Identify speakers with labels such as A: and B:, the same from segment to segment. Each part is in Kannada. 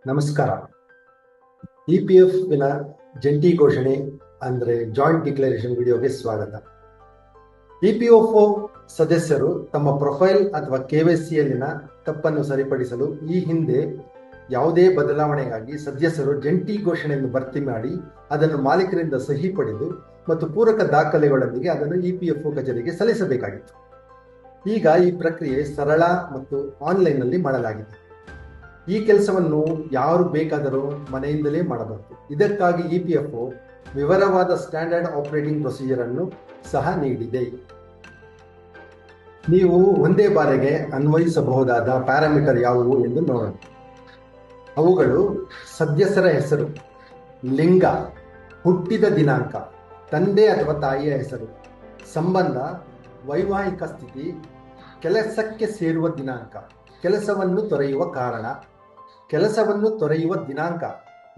A: ನಮಸ್ಕಾರ. ಇಪಿಎಫ್ನ ಜಂಟಿ ಘೋಷಣೆ ಅಂದರೆ ಜಾಯಿಂಟ್ ಡಿಕ್ಲರೇಷನ್ ವಿಡಿಯೋಗೆ ಸ್ವಾಗತ. ಇಪಿಎಫ್ಒ ಸದಸ್ಯರು ತಮ್ಮ ಪ್ರೊಫೈಲ್ ಅಥವಾ ಕೆವೈಸಿಯಲ್ಲಿನ ತಪ್ಪನ್ನು ಸರಿಪಡಿಸಲು ಈ ಹಿಂದೆ ಯಾವುದೇ ಬದಲಾವಣೆಗಾಗಿ ಸದಸ್ಯರು ಜಂಟಿ ಘೋಷಣೆಯನ್ನು ಭರ್ತಿ ಮಾಡಿ ಅದನ್ನು ಮಾಲೀಕರಿಂದ ಸಹಿ ಪಡೆದು ಮತ್ತು ಪೂರಕ ದಾಖಲೆಗಳೊಂದಿಗೆ ಅದನ್ನು ಇಪಿಎಫ್ಒ ಕಚೇರಿಗೆ ಸಲ್ಲಿಸಬೇಕಾಗಿತ್ತು. ಈಗ ಈ ಪ್ರಕ್ರಿಯೆ ಸರಳ ಮತ್ತು ಆನ್ಲೈನ್ನಲ್ಲಿ ಮಾಡಲಾಗಿದೆ. ಈ ಕೆಲಸವನ್ನು ಯಾರು ಬೇಕಾದರೂ ಮನೆಯಿಂದಲೇ ಮಾಡಬಹುದು. ಇದಕ್ಕಾಗಿ ಇಪಿಎಫ್ಒ ವಿವರವಾದ ಸ್ಟ್ಯಾಂಡರ್ಡ್ ಆಪರೇಟಿಂಗ್ ಪ್ರೊಸೀಜರ್ ಅನ್ನು ಸಹ ನೀಡಿದೆ. ನೀವು ಒಂದೇ ಬಾರಿಗೆ ಅನ್ವಯಿಸಬಹುದಾದ ಪ್ಯಾರಾಮೀಟರ್ ಯಾವುವು ಎಂದು ನೋಡೋಣ. ಅವುಗಳು ಸದಸ್ಯರ ಹೆಸರು, ಲಿಂಗ, ಹುಟ್ಟಿದ ದಿನಾಂಕ, ತಂದೆ ಅಥವಾ ತಾಯಿಯ ಹೆಸರು, ಸಂಬಂಧ, ವೈವಾಹಿಕ ಸ್ಥಿತಿ, ಕೆಲಸಕ್ಕೆ ಸೇರುವ ದಿನಾಂಕ, ಕೆಲಸವನ್ನು ತೊರೆಯುವ ಕಾರಣ, ಕೆಲಸವನ್ನು ತೊರೆಯುವ ದಿನಾಂಕ,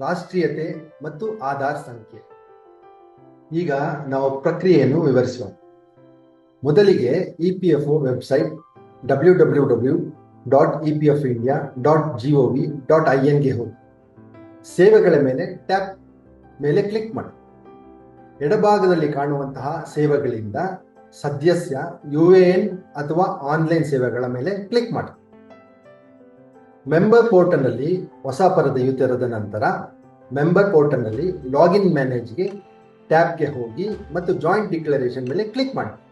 A: ರಾಷ್ಟ್ರೀಯತೆ ಮತ್ತು ಆಧಾರ್ ಸಂಖ್ಯೆ. ಈಗ ನಾವು ಪ್ರಕ್ರಿಯೆಯನ್ನು ವಿವರಿಸೋಣ. ಮೊದಲಿಗೆ ಇಪಿಎಫ್ಒ ವೆಬ್ಸೈಟ್ www.epfindia.gov.in ಗೆ ಹೋಗಿ ಸೇವೆಗಳ ಮೇಲೆ ಟ್ಯಾಪ್ ಮೇಲೆ ಕ್ಲಿಕ್ ಮಾಡಿ. ಎಡಭಾಗದಲ್ಲಿ ಕಾಣುವಂತಹ ಸೇವೆಗಳಿಂದ ಸದಸ್ಯ UAN ಅಥವಾ ಆನ್ಲೈನ್ ಸೇವೆಗಳ ಮೇಲೆ ಕ್ಲಿಕ್ ಮಾಡಿ. ಮೆಂಬರ್ ಪೋರ್ಟಲ್ನಲ್ಲಿ ಹೊಸ ಪರದೆಯು ತೆರೆದ ನಂತರ ಮೆಂಬರ್ ಪೋರ್ಟಲ್ನಲ್ಲಿ ಲಾಗಿನ್ ಮ್ಯಾನೇಜ್ಗೆ ಟ್ಯಾಬ್ಗೆ ಹೋಗಿ ಮತ್ತು ಜಾಯಿಂಟ್ ಡಿಕ್ಲರೇಷನ್ ಮೇಲೆ ಕ್ಲಿಕ್ ಮಾಡಿ.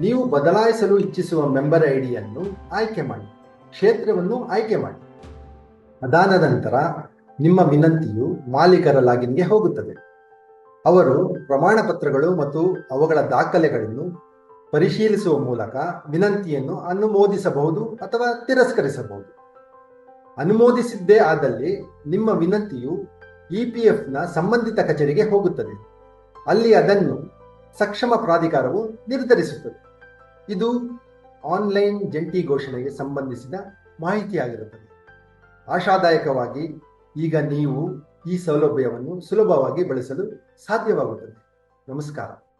A: ನೀವು ಬದಲಾಯಿಸಲು ಇಚ್ಛಿಸುವ ಮೆಂಬರ್ ಐಡಿಯನ್ನು ಆಯ್ಕೆ ಮಾಡಿ, ಕ್ಷೇತ್ರವನ್ನು ಆಯ್ಕೆ ಮಾಡಿ. ಅದಾದ ನಂತರ ನಿಮ್ಮ ವಿನಂತಿಯು ಮಾಲೀಕರ ಲಾಗಿನ್ಗೆ ಹೋಗುತ್ತದೆ. ಅವರು ಪ್ರಮಾಣ ಪತ್ರಗಳು ಮತ್ತು ಅವುಗಳ ದಾಖಲೆಗಳನ್ನು ಪರಿಶೀಲಿಸುವ ಮೂಲಕ ವಿನಂತಿಯನ್ನು ಅನುಮೋದಿಸಬಹುದು ಅಥವಾ ತಿರಸ್ಕರಿಸಬಹುದು. ಅನುಮೋದಿಸಿದ್ದೇ ಆದಲ್ಲಿ ನಿಮ್ಮ ವಿನಂತಿಯು ಇಪಿಎಫ್ನ ಸಂಬಂಧಿತ ಕಚೇರಿಗೆ ಹೋಗುತ್ತದೆ. ಅಲ್ಲಿ ಅದನ್ನು ಸಕ್ಷಮ ಪ್ರಾಧಿಕಾರವು ನಿರ್ಧರಿಸುತ್ತದೆ. ಇದು ಆನ್ಲೈನ್ ಜಂಟಿ ಘೋಷಣೆಗೆ ಸಂಬಂಧಿಸಿದ ಮಾಹಿತಿಯಾಗಿರುತ್ತದೆ. ಆಶಾದಾಯಕವಾಗಿ ಈಗ ನೀವು ಈ ಸೌಲಭ್ಯವನ್ನು ಸುಲಭವಾಗಿ ಬಳಸಲು ಸಾಧ್ಯವಾಗುತ್ತದೆ. ನಮಸ್ಕಾರ.